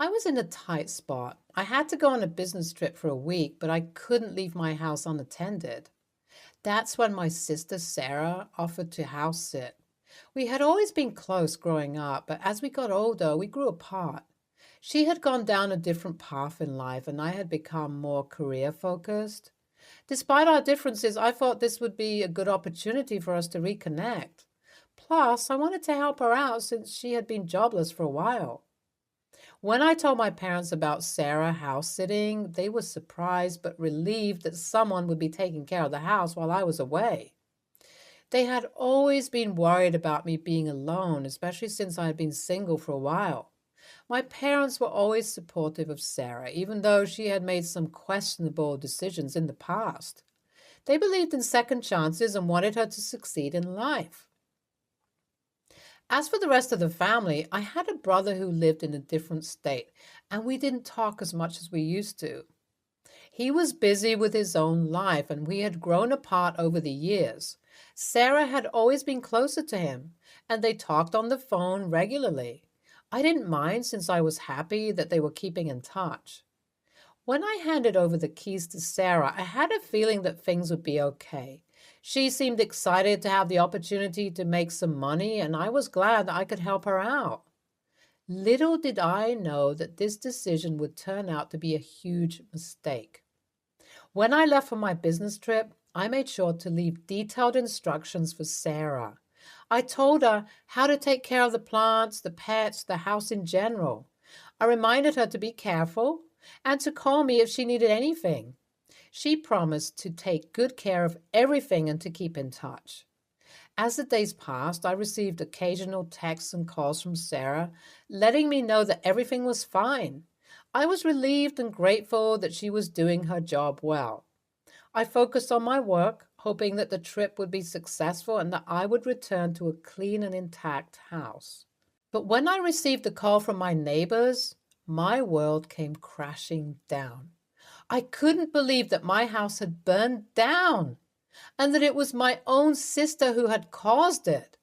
I was in a tight spot. I had to go on a business trip for a week, but I couldn't leave my house unattended. That's when my sister Sarah offered to house sit. We had always been close growing up, but as we got older, we grew apart. She had gone down a different path in life, and I had become more career focused. Despite our differences, I thought this would be a good opportunity for us to reconnect. Plus, I wanted to help her out since she had been jobless for a while. When I told my parents about Sarah house sitting, they were surprised but relieved that someone would be taking care of the house while I was away. They had always been worried about me being alone, especially since I had been single for a while. My parents were always supportive of Sarah, even though she had made some questionable decisions in the past. They believed in second chances and wanted her to succeed in life. As for the rest of the family, I had a brother who lived in a different state, and we didn't talk as much as we used to. He was busy with his own life, and we had grown apart over the years. Sarah had always been closer to him, and they talked on the phone regularly. I didn't mind since I was happy that they were keeping in touch. When I handed over the keys to Sarah, I had a feeling that things would be okay. She seemed excited to have the opportunity to make some money, and I was glad that I could help her out. Little did I know that this decision would turn out to be a huge mistake. When I left for my business trip, I made sure to leave detailed instructions for Sarah. I told her how to take care of the plants, the pets, the house in general. I reminded her to be careful and to call me if she needed anything. She promised to take good care of everything and to keep in touch. As the days passed, I received occasional texts and calls from Sarah, letting me know that everything was fine. I was relieved and grateful that she was doing her job well. I focused on my work, hoping that the trip would be successful and that I would return to a clean and intact house. But when I received a call from my neighbors, my world came crashing down. I couldn't believe that my house had burned down and that it was my own sister who had caused it.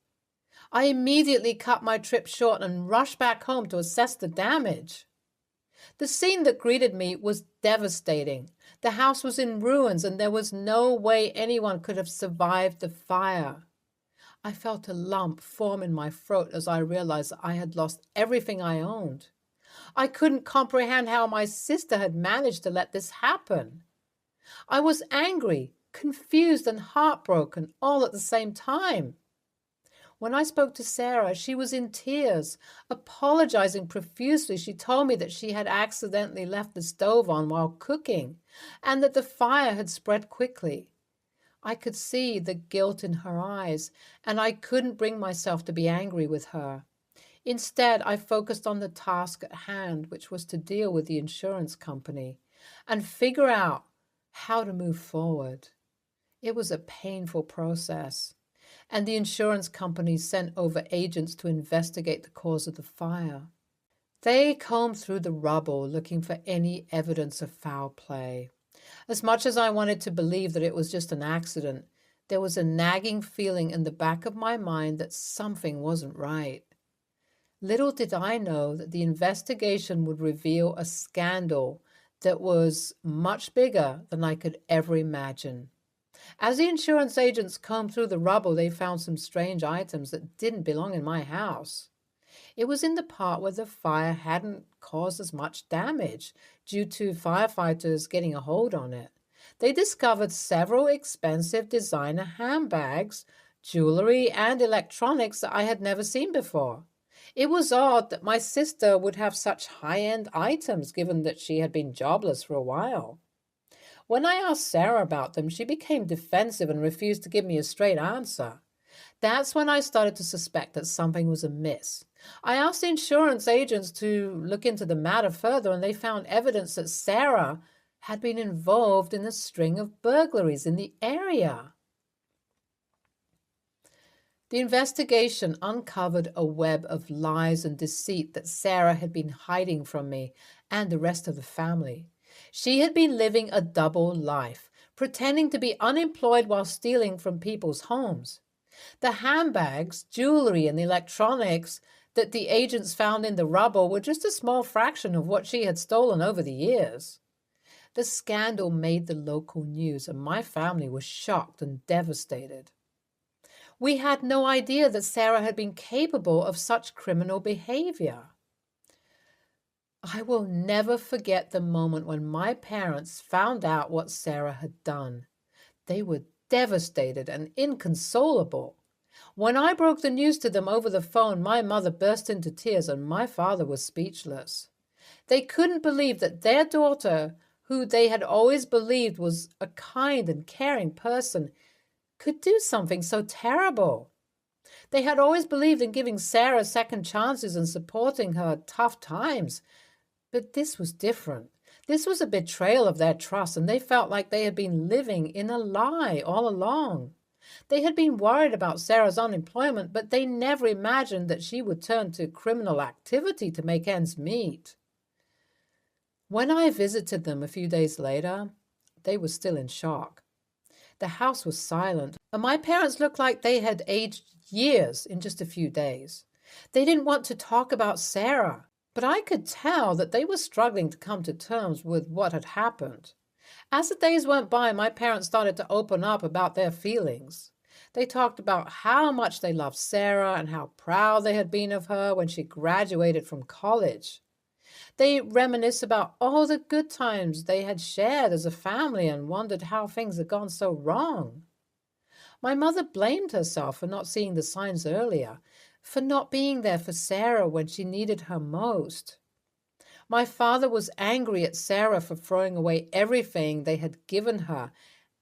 I immediately cut my trip short and rushed back home to assess the damage. The scene that greeted me was devastating. The house was in ruins and there was no way anyone could have survived the fire. I felt a lump form in my throat as I realized that I had lost everything I owned. I couldn't comprehend how my sister had managed to let this happen. I was angry, confused, and heartbroken all at the same time. When I spoke to Sarah, she was in tears, apologizing profusely. She told me that she had accidentally left the stove on while cooking and that the fire had spread quickly. I could see the guilt in her eyes, and I couldn't bring myself to be angry with her. Instead, I focused on the task at hand, which was to deal with the insurance company and figure out how to move forward. It was a painful process, and the insurance company sent over agents to investigate the cause of the fire. They combed through the rubble looking for any evidence of foul play. As much as I wanted to believe that it was just an accident, there was a nagging feeling in the back of my mind that something wasn't right. Little did I know that the investigation would reveal a scandal that was much bigger than I could ever imagine. As the insurance agents combed through the rubble, they found some strange items that didn't belong in my house. It was in the part where the fire hadn't caused as much damage due to firefighters getting a hold on it. They discovered several expensive designer handbags, jewelry, and electronics that I had never seen before. It was odd that my sister would have such high-end items given that she had been jobless for a while. When I asked Sarah about them, she became defensive and refused to give me a straight answer. That's when I started to suspect that something was amiss. I asked the insurance agents to look into the matter further, and they found evidence that Sarah had been involved in a string of burglaries in the area. The investigation uncovered a web of lies and deceit that Sarah had been hiding from me and the rest of the family. She had been living a double life, pretending to be unemployed while stealing from people's homes. The handbags, jewelry, and electronics that the agents found in the rubble were just a small fraction of what she had stolen over the years. The scandal made the local news, and my family was shocked and devastated. We had no idea that Sarah had been capable of such criminal behavior. I will never forget the moment when my parents found out what Sarah had done. They were devastated and inconsolable. When I broke the news to them over the phone, my mother burst into tears and my father was speechless. They couldn't believe that their daughter, who they had always believed was a kind and caring person, could do something so terrible. They had always believed in giving Sarah second chances and supporting her tough times. But this was different. This was a betrayal of their trust, and they felt like they had been living in a lie all along. They had been worried about Sarah's unemployment, but they never imagined that she would turn to criminal activity to make ends meet. When I visited them a few days later, they were still in shock. The house was silent, and my parents looked like they had aged years in just a few days. They didn't want to talk about Sarah, but I could tell that they were struggling to come to terms with what had happened. As the days went by, my parents started to open up about their feelings. They talked about how much they loved Sarah and how proud they had been of her when she graduated from college. They reminisced about all the good times they had shared as a family and wondered how things had gone so wrong. My mother blamed herself for not seeing the signs earlier, for not being there for Sarah when she needed her most. My father was angry at Sarah for throwing away everything they had given her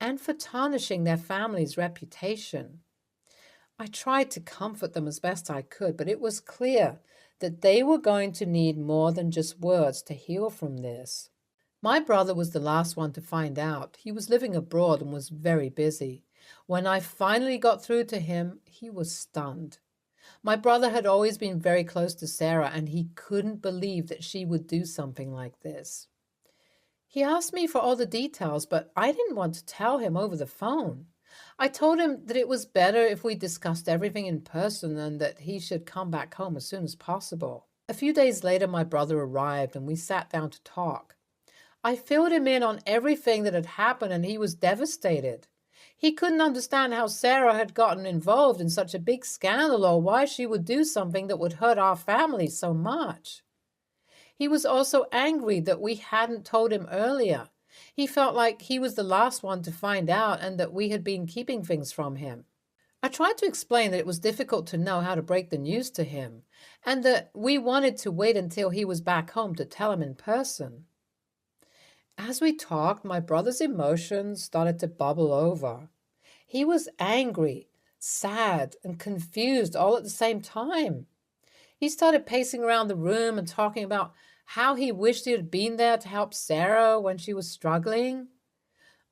and for tarnishing their family's reputation. I tried to comfort them as best I could, but it was clear that they were going to need more than just words to heal from this. My brother was the last one to find out. He was living abroad and was very busy. When I finally got through to him, he was stunned. My brother had always been very close to Sarah, and he couldn't believe that she would do something like this. He asked me for all the details, but I didn't want to tell him over the phone. I told him that it was better if we discussed everything in person and that he should come back home as soon as possible. A few days later, my brother arrived and we sat down to talk. I filled him in on everything that had happened and he was devastated. He couldn't understand how Sarah had gotten involved in such a big scandal or why she would do something that would hurt our family so much. He was also angry that we hadn't told him earlier. He felt like he was the last one to find out and that we had been keeping things from him. I tried to explain that it was difficult to know how to break the news to him and that we wanted to wait until he was back home to tell him in person. As we talked, my brother's emotions started to bubble over. He was angry, sad, and confused all at the same time. He started pacing around the room and talking about how he wished he had been there to help Sarah when she was struggling.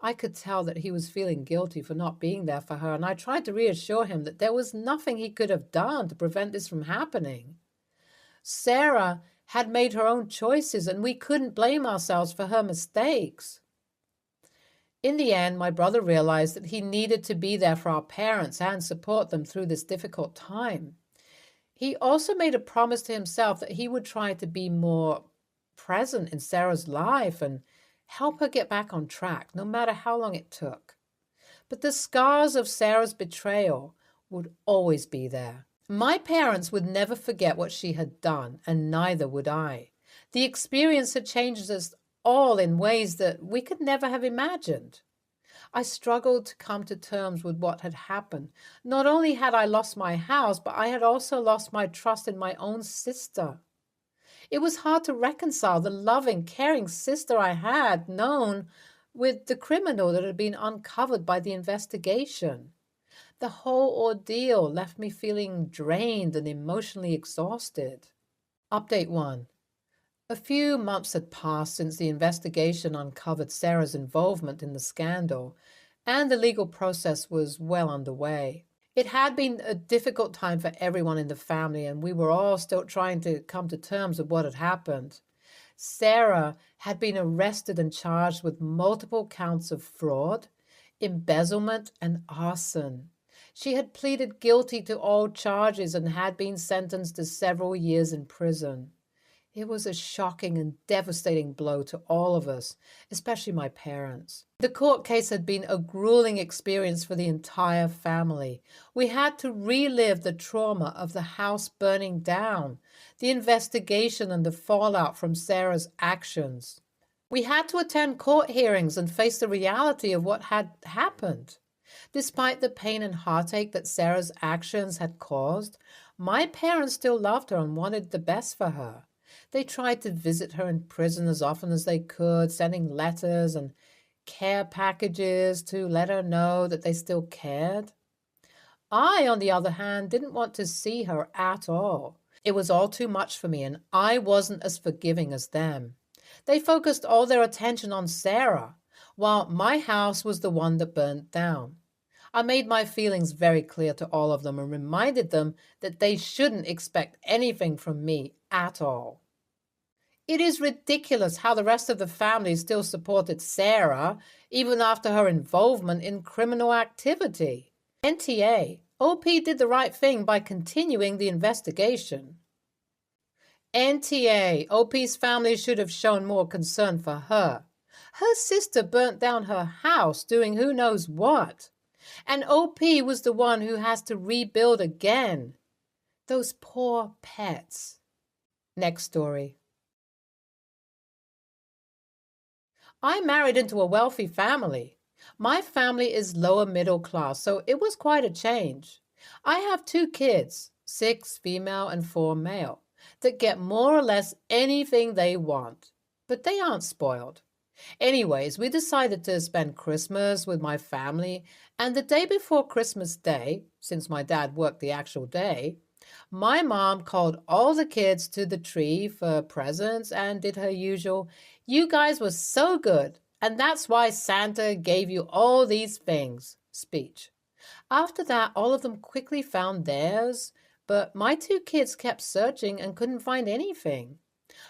I could tell that he was feeling guilty for not being there for her, and I tried to reassure him that there was nothing he could have done to prevent this from happening. Sarah had made her own choices, and we couldn't blame ourselves for her mistakes. In the end, my brother realized that he needed to be there for our parents and support them through this difficult time. He also made a promise to himself that he would try to be more present in Sarah's life and help her get back on track, no matter how long it took. But the scars of Sarah's betrayal would always be there. My parents would never forget what she had done, and neither would I. The experience had changed us all in ways that we could never have imagined. I struggled to come to terms with what had happened. Not only had I lost my house, but I had also lost my trust in my own sister. It was hard to reconcile the loving, caring sister I had known with the criminal that had been uncovered by the investigation. The whole ordeal left me feeling drained and emotionally exhausted. Update 1. A few months had passed since the investigation uncovered Sarah's involvement in the scandal, and the legal process was well underway. It had been a difficult time for everyone in the family, and we were all still trying to come to terms with what had happened. Sarah had been arrested and charged with multiple counts of fraud, embezzlement, and arson. She had pleaded guilty to all charges and had been sentenced to several years in prison. It was a shocking and devastating blow to all of us, especially my parents. The court case had been a grueling experience for the entire family. We had to relive the trauma of the house burning down, the investigation and the fallout from Sarah's actions. We had to attend court hearings and face the reality of what had happened. Despite the pain and heartache that Sarah's actions had caused, my parents still loved her and wanted the best for her. They tried to visit her in prison as often as they could, sending letters and care packages to let her know that they still cared. I, on the other hand, didn't want to see her at all. It was all too much for me, and I wasn't as forgiving as them. They focused all their attention on Sarah, while my house was the one that burnt down. I made my feelings very clear to all of them and reminded them that they shouldn't expect anything from me at all. It is ridiculous how the rest of the family still supported Sarah, even after her involvement in criminal activity. NTA, OP did the right thing by continuing the investigation. NTA, OP's family should have shown more concern for her. Her sister burnt down her house doing who knows what. And OP was the one who has to rebuild again. Those poor pets. Next story. I married into a wealthy family. My family is lower middle class, so it was quite a change. I have 2 kids, 6 female and 4 male, that get more or less anything they want, but they aren't spoiled. Anyways, we decided to spend Christmas with my family, and the day before Christmas Day, since my dad worked the actual day, my mom called all the kids to the tree for presents and did her usual, "You guys were so good, and that's why Santa gave you all these things" speech. After that, all of them quickly found theirs, but my 2 kids kept searching and couldn't find anything.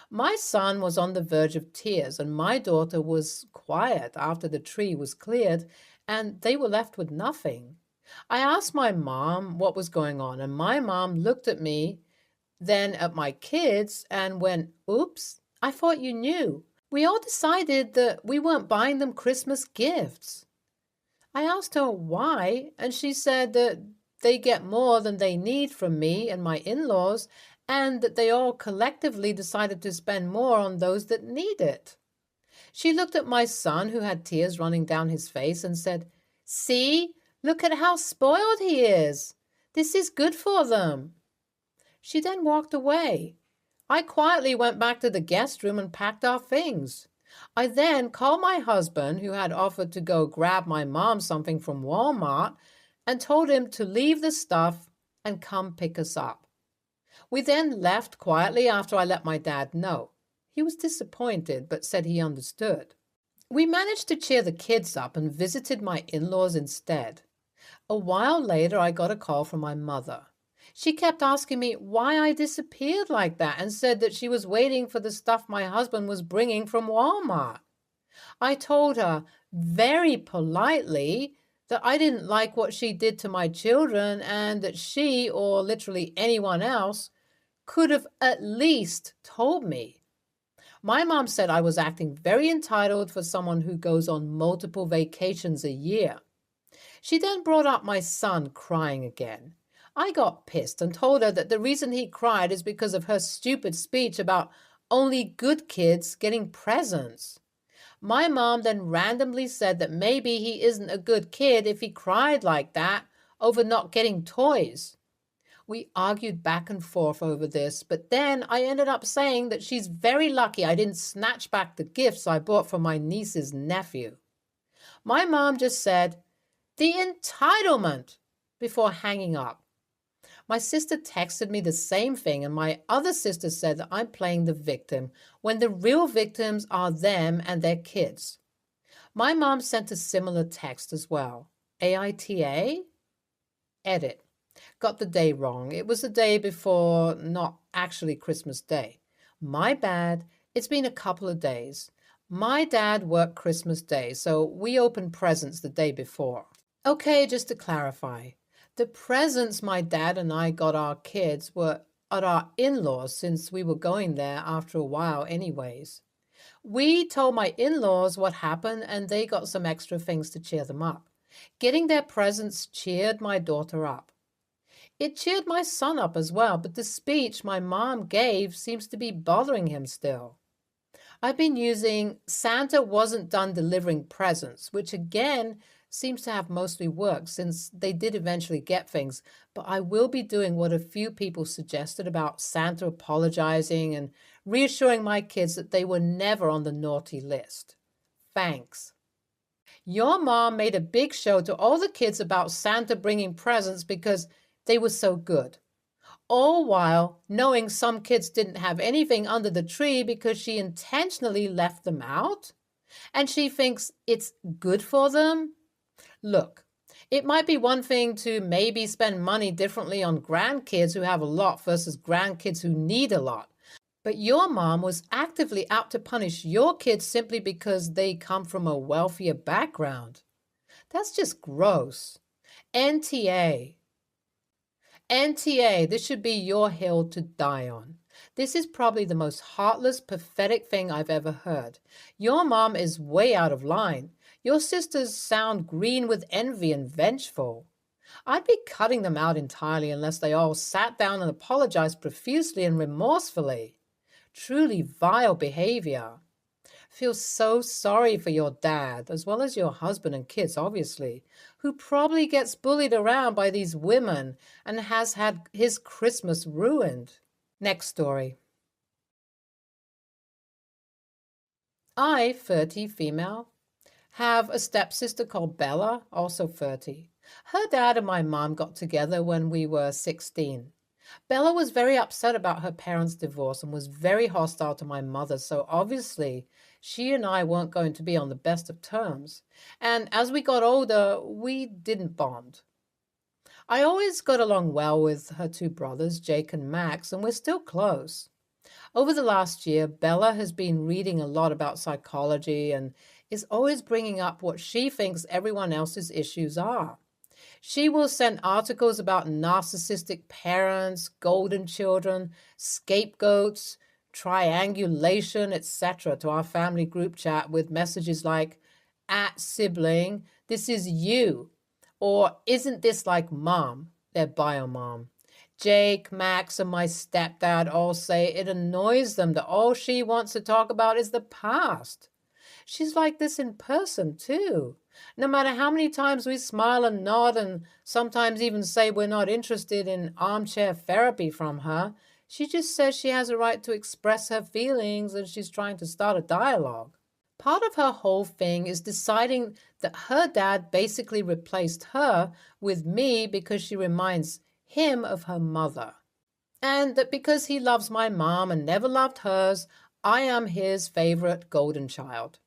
My son was on the verge of tears, and my daughter was quiet after the tree was cleared, and they were left with nothing. I asked my mom what was going on, and my mom looked at me, then at my kids, and went, "Oops, I thought you knew. We all decided that we weren't buying them Christmas gifts." I asked her why, and she said that they get more than they need from me and my in-laws, and that they all collectively decided to spend more on those that need it. She looked at my son, who had tears running down his face, and said, "See, look at how spoiled he is. This is good for them." She then walked away. I quietly went back to the guest room and packed our things. I then called my husband, who had offered to go grab my mom something from Walmart, and told him to leave the stuff and come pick us up. We then left quietly after I let my dad know. He was disappointed, but said he understood. We managed to cheer the kids up and visited my in-laws instead. A while later, I got a call from my mother. She kept asking me why I disappeared like that and said that she was waiting for the stuff my husband was bringing from Walmart. I told her very politely that I didn't like what she did to my children and that she, or literally anyone else, could have at least told me. My mom said I was acting very entitled for someone who goes on multiple vacations a year. She then brought up my son crying again. I got pissed and told her that the reason he cried is because of her stupid speech about only good kids getting presents. My mom then randomly said that maybe he isn't a good kid if he cried like that over not getting toys. We argued back and forth over this, but then I ended up saying that she's very lucky I didn't snatch back the gifts I bought for my niece's nephew. My mom just said, "The entitlement," before hanging up. My sister texted me the same thing, and my other sister said that I'm playing the victim when the real victims are them and their kids. My mom sent a similar text as well. AITA? Edit. Got the day wrong. It was the day before, not actually Christmas Day. My bad. It's been a couple of days. My dad worked Christmas Day, so we opened presents the day before. Okay, just to clarify. The presents my dad and I got our kids were at our in-laws since we were going there after a while anyways. We told my in-laws what happened and they got some extra things to cheer them up. Getting their presents cheered my daughter up. It cheered my son up as well, but the speech my mom gave seems to be bothering him still. I've been using Santa wasn't done delivering presents, which again seems to have mostly worked since they did eventually get things, but I will be doing what a few people suggested about Santa apologizing and reassuring my kids that they were never on the naughty list. Thanks. Your mom made a big show to all the kids about Santa bringing presents because they were so good, all while knowing some kids didn't have anything under the tree because she intentionally left them out, and she thinks it's good for them. Look, it might be one thing to maybe spend money differently on grandkids who have a lot versus grandkids who need a lot, but your mom was actively out to punish your kids simply because they come from a wealthier background. That's just gross. NTA. NTA, this should be your hill to die on. This is probably the most heartless, pathetic thing I've ever heard. Your mom is way out of line. Your sisters sound green with envy and vengeful. I'd be cutting them out entirely unless they all sat down and apologized profusely and remorsefully. Truly vile behavior. Feel so sorry for your dad, as well as your husband and kids, obviously, who probably gets bullied around by these women and has had his Christmas ruined. Next story. I, 30, female, have a stepsister called Bella, also 30. Her dad and my mom got together when we were 16. Bella was very upset about her parents' divorce and was very hostile to my mother, so obviously she and I weren't going to be on the best of terms. And as we got older, we didn't bond. I always got along well with her two brothers, Jake and Max, and we're still close. Over the last year, Bella has been reading a lot about psychology and is always bringing up what she thinks everyone else's issues are. She will send articles about narcissistic parents, golden children, scapegoats, triangulation, etc. to our family group chat with messages like, at sibling, this is you, or isn't this like mom, their bio mom. Jake, Max, and my stepdad all say it annoys them that all she wants to talk about is the past. She's like this in person, too. No matter how many times we smile and nod and sometimes even say we're not interested in armchair therapy from her, she just says she has a right to express her feelings and she's trying to start a dialogue. Part of her whole thing is deciding that her dad basically replaced her with me because she reminds him of her mother. And that because he loves my mom and never loved hers, I am his favorite golden child.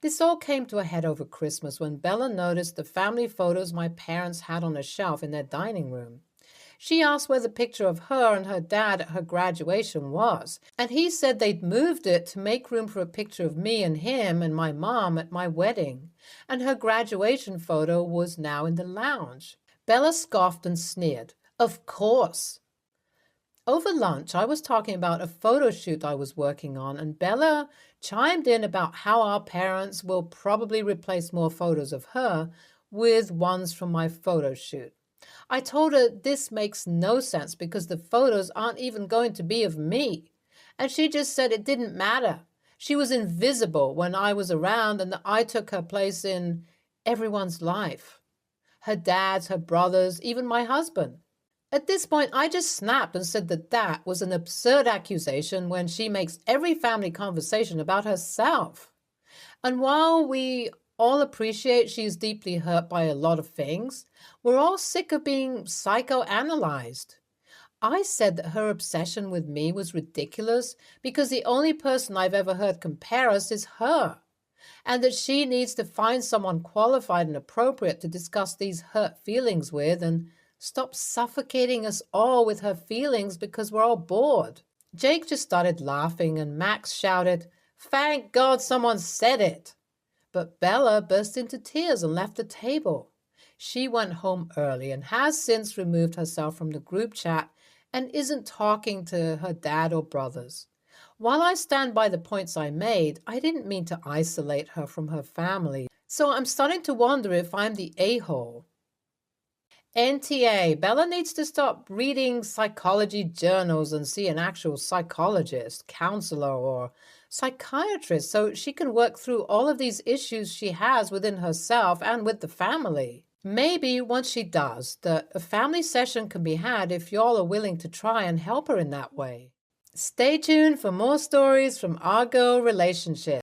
This all came to a head over Christmas when Bella noticed the family photos my parents had on a shelf in their dining room. She asked where the picture of her and her dad at her graduation was, and he said they'd moved it to make room for a picture of me and him and my mom at my wedding, and her graduation photo was now in the lounge. Bella scoffed and sneered. Of course. Over lunch, I was talking about a photo shoot I was working on, and Bella chimed in about how our parents will probably replace more photos of her with ones from my photo shoot. I told her this makes no sense because the photos aren't even going to be of me. And she just said it didn't matter. She was invisible when I was around and that I took her place in everyone's life. Her dad's, her brothers, even my husband. At this point, I just snapped and said that that was an absurd accusation when she makes every family conversation about herself. And while we all appreciate she's deeply hurt by a lot of things, we're all sick of being psychoanalyzed. I said that her obsession with me was ridiculous because the only person I've ever heard compare us is her, and that she needs to find someone qualified and appropriate to discuss these hurt feelings with and stop suffocating us all with her feelings because we're all bored. Jake just started laughing and Max shouted, "Thank God someone said it." But Bella burst into tears and left the table. She went home early and has since removed herself from the group chat and isn't talking to her dad or brothers. While I stand by the points I made, I didn't mean to isolate her from her family, so I'm starting to wonder if I'm the a-hole. NTA, Bella needs to stop reading psychology journals and see an actual psychologist, counselor, or psychiatrist so she can work through all of these issues she has within herself and with the family. Maybe once she does, a family session can be had if y'all are willing to try and help her in that way. Stay tuned for more stories from our girl relationship.